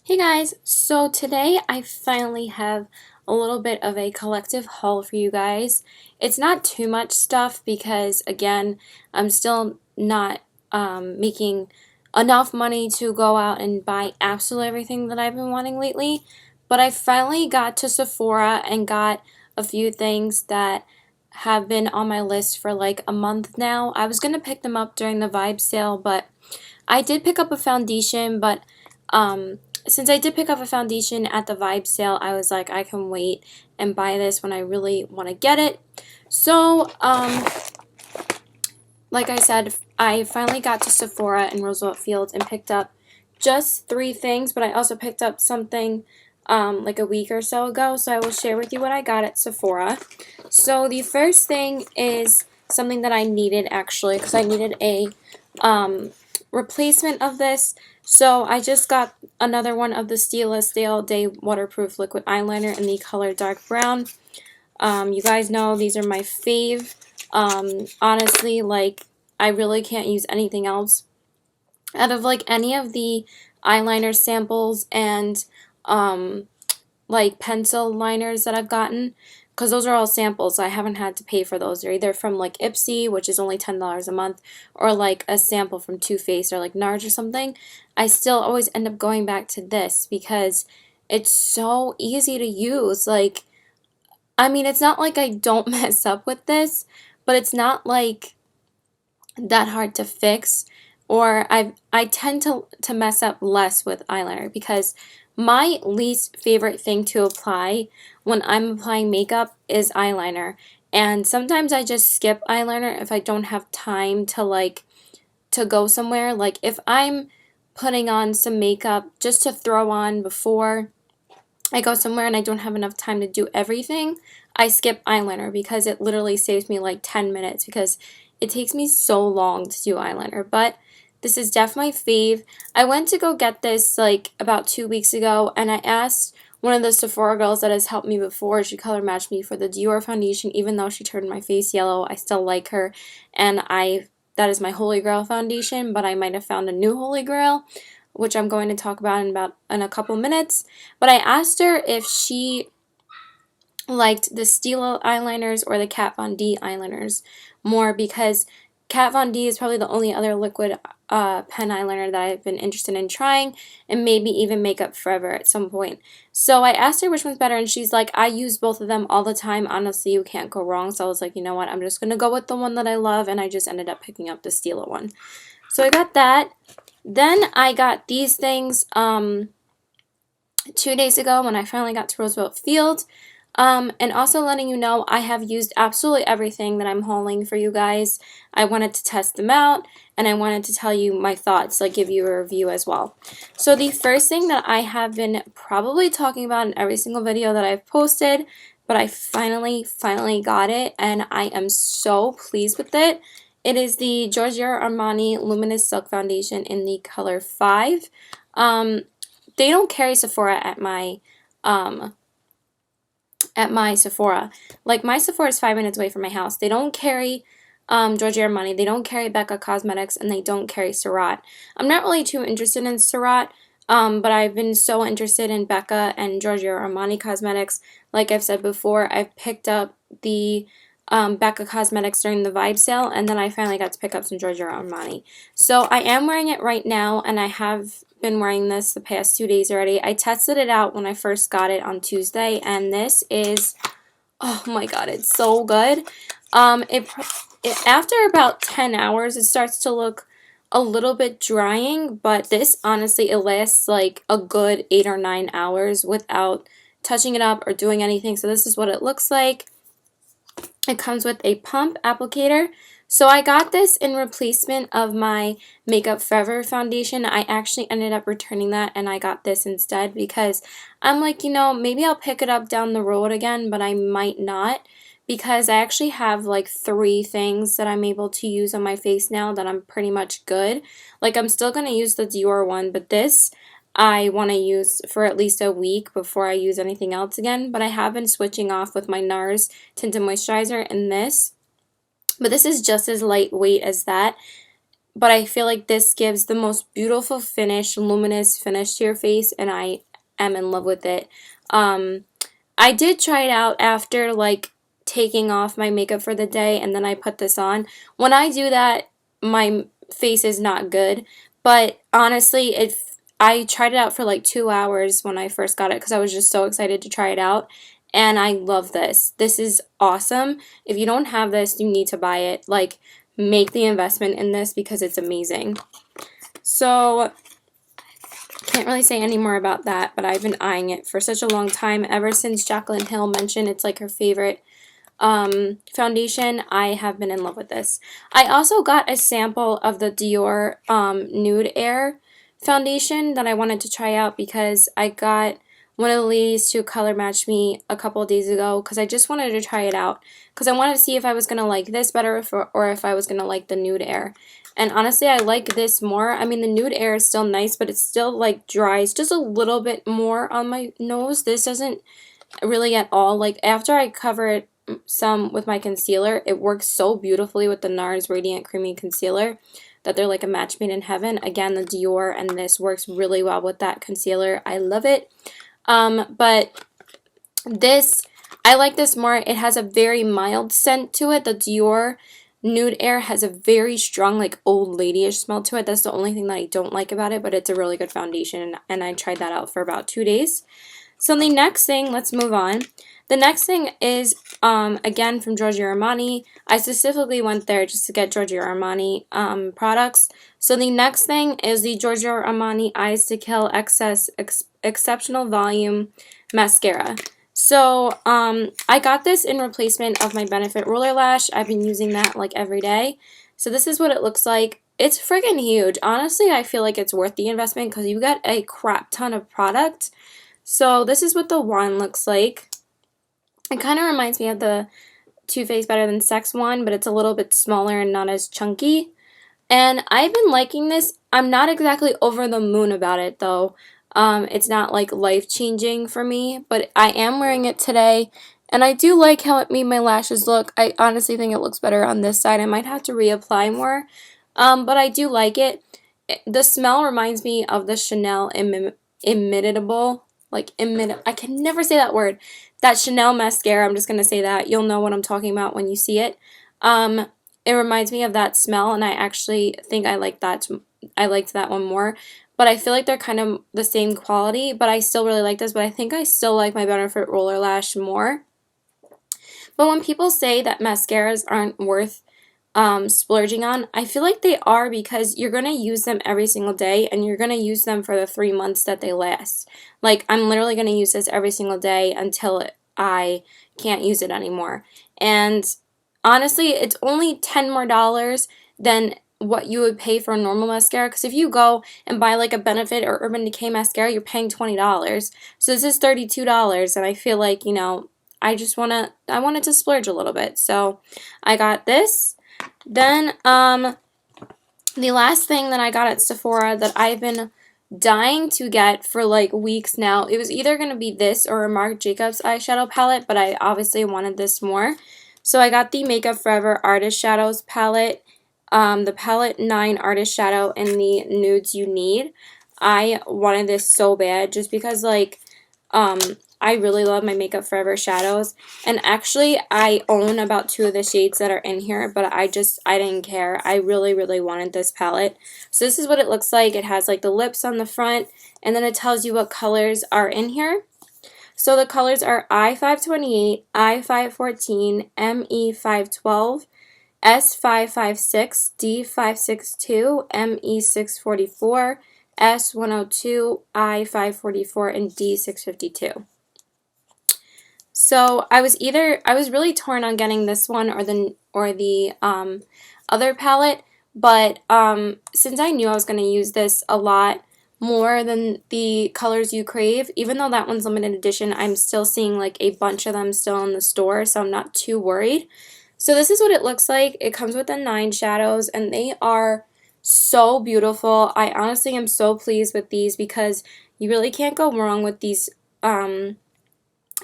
Hey guys, so today I finally have a little bit of a collective haul for you guys. It's not too much stuff because again, I'm still not making enough money to go out and buy absolutely everything that I've been wanting lately, but I finally got to Sephora and got a few things that have been on my list for like a month now. I was going to pick them up during the Vibe sale, but I did pick up a foundation, but um, since I did pick up a foundation at the Vibe sale, I was like, I can wait and buy this when I really want to get it. So, like I said, I finally got to Sephora in Roosevelt Fields and picked up just 3 things, but I also picked up something like a week or so ago, so I will share with you what I got at Sephora. So the first thing is something that I needed actually, because I needed a replacement of this. So I just got another one of the Stila Stay All Day Waterproof Liquid Eyeliner in the color Dark Brown. You guys know these are my fave. Honestly, like, I really can't use anything else. Out of, like, any of the eyeliner samples and, like, pencil liners that I've gotten, because those are all samples, so I haven't had to pay for those. They're either from, like, Ipsy, which is only $10 a month, or, like, a sample from Too Faced or, like, Nars or something. I still always end up going back to this because it's so easy to use. Like, I mean, it's not like I don't mess up with this, but it's not like that hard to fix, or I tend to mess up less with eyeliner because my least favorite thing to apply when I'm applying makeup is eyeliner. And sometimes I just skip eyeliner if I don't have time to to go somewhere. Like if I'm putting on some makeup just to throw on before I go somewhere and I don't have enough time to do everything, I skip eyeliner because it literally saves me like 10 minutes because it takes me so long to do eyeliner. But this is definitely my fave. I went to go get this like about 2 weeks ago and I asked one of the Sephora girls that has helped me before. She color matched me for the Dior foundation. Even though she turned my face yellow, I still like her, and that is my holy grail foundation, but I might have found a new holy grail, which I'm going to talk about in a couple minutes. But I asked her if she liked the Stila eyeliners or the Kat Von D eyeliners more, because Kat Von D is probably the only other liquid pen eyeliner that I've been interested in trying, and maybe even Makeup Forever at some point. So I asked her which one's better, and she's like, I use both of them all the time. Honestly, you can't go wrong. So I was like, you know what? I'm just going to go with the one that I love, and I just ended up picking up the Stila one. So I got that. Then I got these things 2 days ago when I finally got to Roosevelt Field. And also letting you know I have used absolutely everything that I'm hauling for you guys. I wanted to test them out and I wanted to tell you my thoughts, like give you a review as well. So the first thing that I have been probably talking about in every single video that I've posted, but I finally got it and I am so pleased with it. It is the Giorgio Armani Luminous Silk Foundation in the color 5. They don't carry Sephora at my Sephora. Like, my Sephora is 5 minutes away from my house. They don't carry Giorgio Armani, they don't carry Becca Cosmetics, and they don't carry Surratt. I'm not really too interested in Surratt, but I've been so interested in Becca and Giorgio Armani Cosmetics. Like I've said before, I've picked up the Becca Cosmetics during the Vibe sale, and then I finally got to pick up some Giorgio Armani. So I am wearing it right now, and I have been wearing this the past 2 days already. I tested it out when I first got it on Tuesday, and this is, oh my god, it's so good. After about 10 hours, it starts to look a little bit drying, but this, honestly, it lasts like a good 8 or 9 hours without touching it up or doing anything. So this is what it looks like. It comes with a pump applicator. So I got this in replacement of my Makeup Forever foundation. I actually ended up returning that and I got this instead because I'm like, you know, maybe I'll pick it up down the road again, but I might not, because I actually have like 3 things that I'm able to use on my face now that I'm pretty much good. Like, I'm still going to use the Dior one, but this I want to use for at least a week before I use anything else again. But I have been switching off with my Nars Tinted Moisturizer and this. But this is just as lightweight as that. but I feel like this gives the most beautiful finish, luminous finish to your face, and I am in love with it. I did try it out after like taking off my makeup for the day, and then I put this on. When I do that, my face is not good, but honestly, I tried it out for like 2 hours when I first got it because I was just so excited to try it out, and I love this. This is awesome. If you don't have this, you need to buy it. Like, make the investment in this because it's amazing. So can't really say any more about that, but I've been eyeing it for such a long time. Ever since Jaclyn Hill mentioned it's like her favorite foundation, I have been in love with this. I also got a sample of the Dior Nude Air foundation that I wanted to try out because I got one of the ladies to color match me a couple of days ago because I just wanted to try it out because I wanted to see if I was going to like this better or if I was going to like the Nude Air. And honestly, I like this more. I mean, the Nude Air is still nice, but it still like dries just a little bit more on my nose. This doesn't really at all. Like, after I cover it some with my concealer, it works so beautifully with the Nars Radiant Creamy Concealer that they're like a match made in heaven. Again, the Dior and this works really well with that concealer. I love it. But this, I like this more. It has a very mild scent to it. The Dior Nude Air has a very strong, like, old ladyish smell to it. That's the only thing that I don't like about it, but it's a really good foundation, and I tried that out for about 2 days. So the next thing, let's move on. The next thing is, again, from Giorgio Armani. I specifically went there just to get Giorgio Armani products. So the next thing is the Giorgio Armani Eyes to Kill Exceptional Volume Mascara. So, I got this in replacement of my Benefit Roller Lash. I've been using that, like, every day. So this is what it looks like. It's friggin' huge. Honestly, I feel like it's worth the investment because you get a crap ton of product. So this is what the wand looks like. It kind of reminds me of the Too Faced Better Than Sex one, but it's a little bit smaller and not as chunky. And I've been liking this. I'm not exactly over the moon about it, though. It's not, like, life-changing for me, but I am wearing it today, and I do like how it made my lashes look. I honestly think it looks better on this side. I might have to reapply more, but I do like it. The smell reminds me of the Chanel Imitable, I can never say that word. That Chanel mascara, I'm just going to say that. You'll know what I'm talking about when you see it. It reminds me of that smell, and I actually think I liked that one more. But I feel like they're kind of the same quality, but I still really like this. But I think I still like my Benefit Roller Lash more. But when people say that mascaras aren't worth splurging on, I feel like they are because you're going to use them every single day and you're going to use them for the 3 months that they last. Like, I'm literally going to use this every single day until I can't use it anymore. And honestly, it's only $10 more than what you would pay for a normal mascara, because if you go and buy like a Benefit or Urban Decay mascara, you're paying $20. So this is $32, and I feel like, I wanted to splurge a little bit. So I got this. Then the last thing that I got at Sephora that I've been dying to get for like weeks now, it was either going to be this or a Marc Jacobs eyeshadow palette, but I obviously wanted this more. So I got the Makeup Forever Artist Shadows palette, the Palette 9 Artist Shadow in the Nudes You Need. I wanted this so bad just because, like, I really love my Makeup Forever shadows, and actually I own about 2 of the shades that are in here, but I didn't care. I really, really wanted this palette. So this is what it looks like. It has like the lips on the front, and then it tells you what colors are in here. So the colors are I-528, I-514, ME-512, S-556, D-562, ME-644, S-102, I-544, and D-652. So I was really torn on getting this one or the other palette, but since I knew I was going to use this a lot more than the Colors You Crave, even though that one's limited edition, I'm still seeing like a bunch of them still in the store, so I'm not too worried. So this is what it looks like. It comes with the 9 shadows, and they are so beautiful. I honestly am so pleased with these because you really can't go wrong with these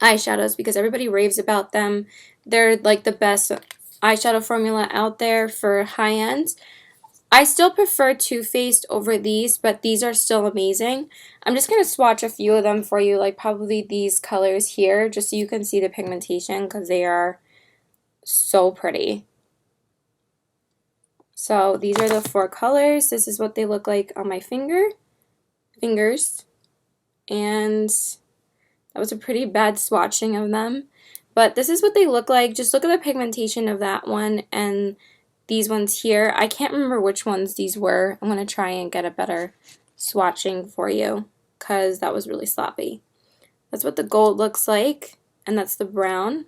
eyeshadows because everybody raves about them. They're like the best eyeshadow formula out there for high end. I still prefer Too Faced over these, but these are still amazing. I'm just going to swatch a few of them for you, like probably these colors here, just so you can see the pigmentation because they are so pretty. So these are the 4 colors. This is what they look like on my fingers. And that was a pretty bad swatching of them. But this is what they look like. Just look at the pigmentation of that one and these ones here. I can't remember which ones these were. I'm going to try and get a better swatching for you because that was really sloppy. That's what the gold looks like, and that's the brown.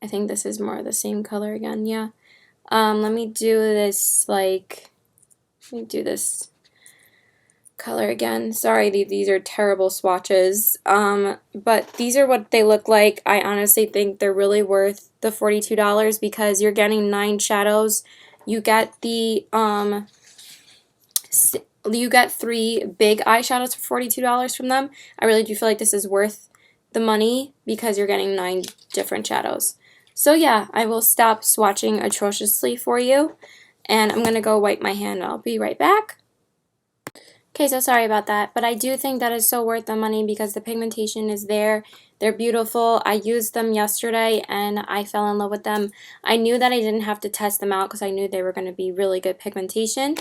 I think this is more of the same color again, yeah. Let me do this, let me do this color again. Sorry, these are terrible swatches. But these are what they look like. I honestly think they're really worth the $42 because you're getting 9 shadows. You get the you get 3 big eyeshadows for $42 from them. I really do feel like this is worth the money because you're getting 9 different shadows. So yeah, I will stop swatching atrociously for you, and I'm gonna go wipe my hand. I'll be right back. Okay, so sorry about that, but I do think that is so worth the money because the pigmentation is there. They're beautiful. I used them yesterday and I fell in love with them. I knew that I didn't have to test them out because I knew they were going to be really good pigmentation.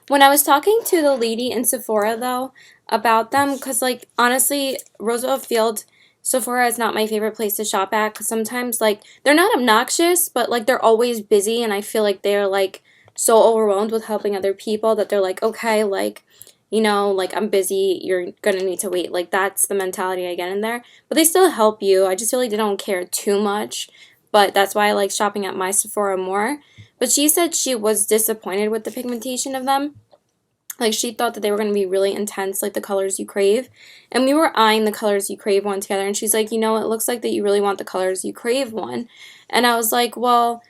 When I was talking to the lady in Sephora though about them, because like honestly, Roosevelt Field Sephora is not my favorite place to shop at because sometimes like they're not obnoxious, but like they're always busy and I feel like they're like so overwhelmed with helping other people that they're like, okay, like, you know, like I'm busy, you're gonna need to wait. Like that's the mentality I get in there. But they still help you. I just feel like they don't care too much. But that's why I like shopping at my Sephora more. But she said she was disappointed with the pigmentation of them. Like she thought that they were going to be really intense, like the Colors You Crave. And we were eyeing the Colors You Crave one together. And she's like, you know, it looks like that you really want the Colors You Crave one. And I was like, well,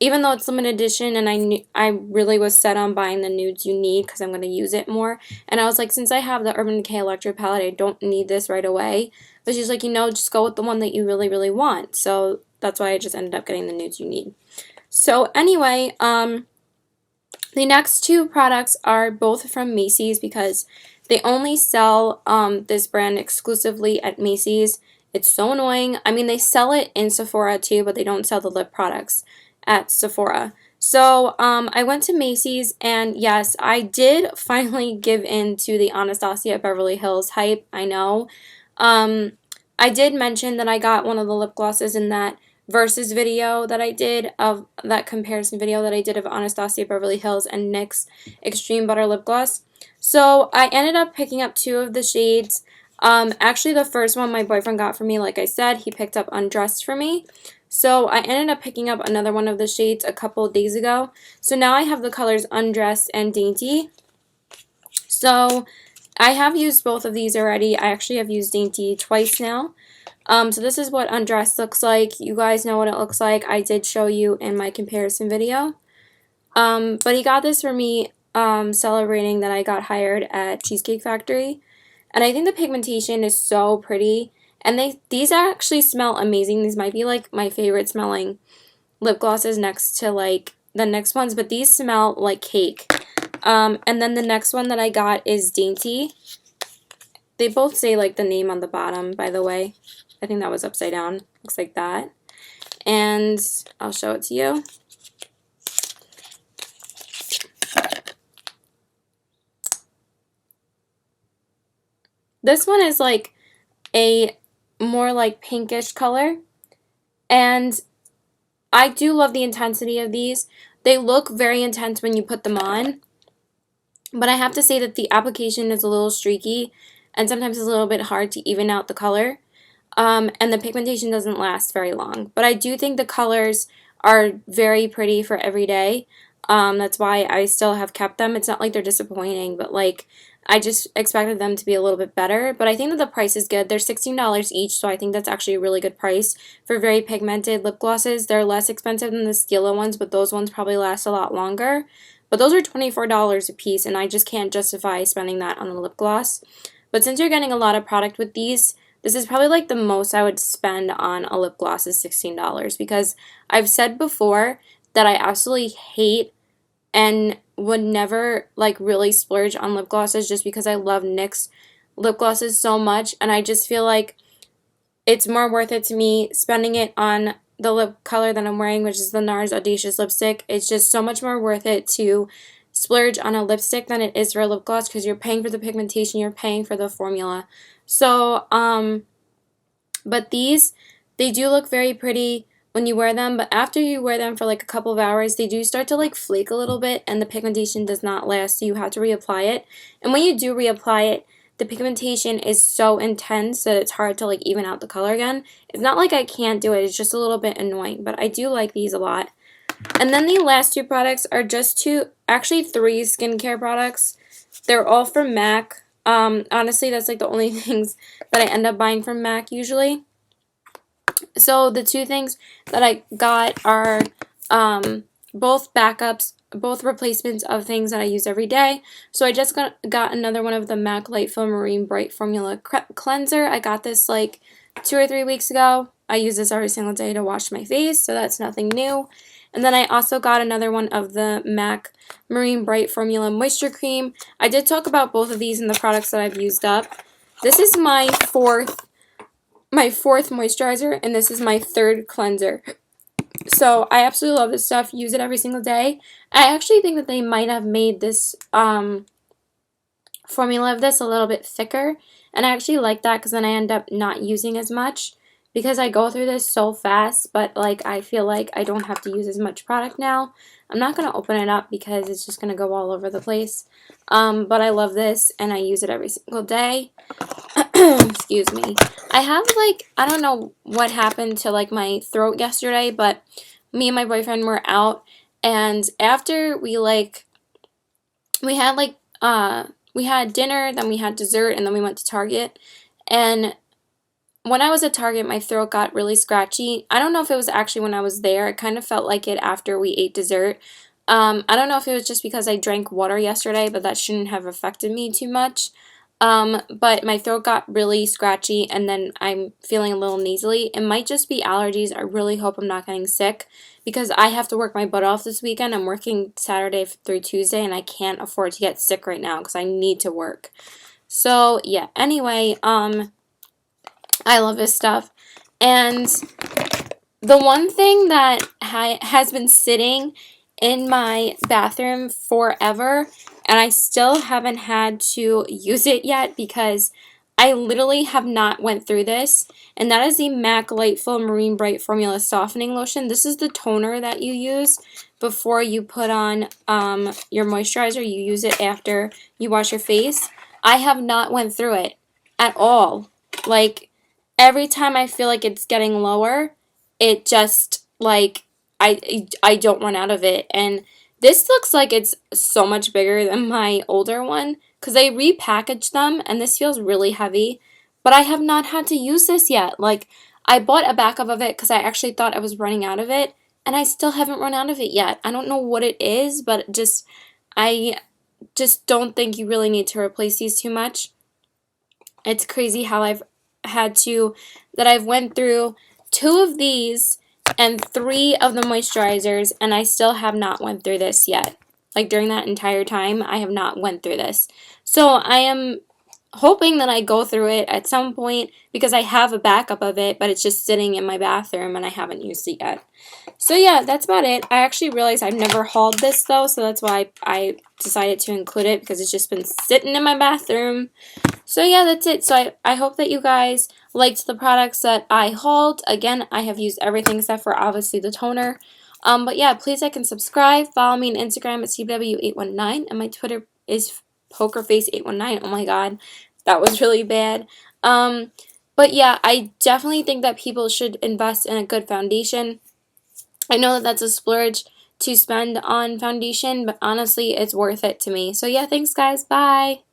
even though it's limited edition and I really was set on buying the nudes you need because I'm going to use it more. And I was like, since I have the Urban Decay Electro palette, I don't need this right away. But she's like, you know, just go with the one that you really, really want. So that's why I just ended up getting the nudes you need. So anyway, the next 2 products are both from Macys because they only sell this brand exclusively at Macys. It's so annoying. I mean, they sell it in Sephora too, but they don't sell the lip products at Sephora. So I went to Macys, and yes, I did finally give in to the Anastasia Beverly Hills hype. I know. I did mention that I got one of the lip glosses in that versus video that I did of that comparison video that I did of Anastasia Beverly Hills and NYX Extreme Butter Lip Gloss. So I ended up picking up 2 of the shades. Actually, the first one my boyfriend got for me, like I said, he picked up Undressed for me. So I ended up picking up another one of the shades a couple of days ago. So now I have the colors Undressed and Dainty. So I have used both of these already. I actually have used Dainty twice now. So this is what Undressed looks like. You guys know what it looks like. I did show you in my comparison video. But he got this for me celebrating that I got hired at Cheesecake Factory. And I think the pigmentation is so pretty. And these actually smell amazing. These might be like my favorite smelling lip glosses next to like the NYX ones, but these smell like cake. And then the next one that I got is Dainty. They both say like the name on the bottom, by the way. I think that was upside down. Looks like that. And I'll show it to you. This one is like a more like pinkish color, and I do love the intensity of these. They look very intense when you put them on, but I have to say that the application is a little streaky and sometimes it's a little bit hard to even out the color, and the pigmentation doesn't last very long. But I do think the colors are very pretty for every day. That's why I still have kept them. It's not like they're disappointing, but like I just expected them to be a little bit better, but I think that the price is good. They're $16 each, so I think that's actually a really good price for very pigmented lip glosses. They're less expensive than the Stila ones, but those ones probably last a lot longer. But those are $24 a piece, and I just can't justify spending that on a lip gloss. But since you're getting a lot of product with these, this is probably like the most I would spend on a lip gloss is $16 because I've said before that I absolutely hate and would never like really splurge on lip glosses just because I love NYX lip glosses so much, and I just feel like it's more worth it to me spending it on the lip color that I'm wearing, which is the Nars Audacious lipstick. It's just so much more worth it to splurge on a lipstick than it is for a lip gloss, because you're paying for the pigmentation, you're paying for the formula. So, but these, they do look very pretty when you wear them, but after you wear them for like a couple of hours, they do start to like flake a little bit, and the pigmentation does not last, so you have to reapply it. And when you do reapply it, the pigmentation is so intense that it's hard to like even out the color again. It's not like I can't do it, it's just a little bit annoying, but I do like these a lot. And then the last two products are just actually three skincare products. They're all from MAC. Honestly, that's like the only things that I end up buying from MAC usually. So the two things that I got are both backups, both replacements of things that I use every day. So I just got another one of the MAC Light Film Marine Bright Formula Cleanser. I got this like 2 or 3 weeks ago. I use this every single day to wash my face, so that's nothing new. And then I also got another one of the MAC Marine Bright Formula Moisture Cream. I did talk about both of these in the products that I've used up. This is my fourth moisturizer, and this is my third cleanser. So I absolutely love this stuff. Use it every single day. I actually think that they might have made this formula of this a little bit thicker, and I actually like that because then I end up not using as much because I go through this so fast, but like I feel like I don't have to use as much product now. I'm not going to open it up because it's just going to go all over the place. But I love this, and I use it every single day. Excuse me. I have like, I don't know what happened to like my throat yesterday, but me and my boyfriend were out, and after we had dinner, then we had dessert, and then we went to Target. And when I was at Target, my throat got really scratchy. I don't know if it was actually when I was there. It kind of felt like it after we ate dessert. I don't know if it was just because I drank water yesterday, but that shouldn't have affected me too much. But my throat got really scratchy, and then I'm feeling a little nasally. It might just be allergies. I really hope I'm not getting sick because I have to work my butt off this weekend. I'm working Saturday through Tuesday, and I can't afford to get sick right now because I need to work. So, yeah. Anyway, I love this stuff. And the one thing that has been sitting in my bathroom forever, and I still haven't had to use it yet because I literally have not went through this, and that is the MAC Light Film Marine Bright Formula Softening Lotion. This is the toner that you use before you put on your moisturizer. You use it after you wash your face. I have not went through it at all. Like, every time I feel like it's getting lower, it just, like, I don't run out of it. And this looks like it's so much bigger than my older one because they repackaged them, and this feels really heavy. But I have not had to use this yet. Like, I bought a backup of it because I actually thought I was running out of it, and I still haven't run out of it yet. I don't know what it is, but I just don't think you really need to replace these too much. It's crazy how I've went through 2 of these and 3 of the moisturizers, and I still have not went through this yet. Like, during that entire time, I have not went through this. So I am hoping that I go through it at some point because I have a backup of it, but it's just sitting in my bathroom and I haven't used it yet. So yeah, that's about it. I actually realized I've never hauled this though, so that's why I decided to include it because it's just been sitting in my bathroom. So yeah, that's it. So I hope that you guys liked the products that I hauled. Again, I have used everything except for obviously the toner. But yeah, please like and subscribe. Follow me on Instagram at CW819, and my Twitter is PokerFace819. Oh my god, that was really bad. But yeah, I definitely think that people should invest in a good foundation. I know that that's a splurge to spend on foundation, but honestly, it's worth it to me. So yeah, thanks guys. Bye.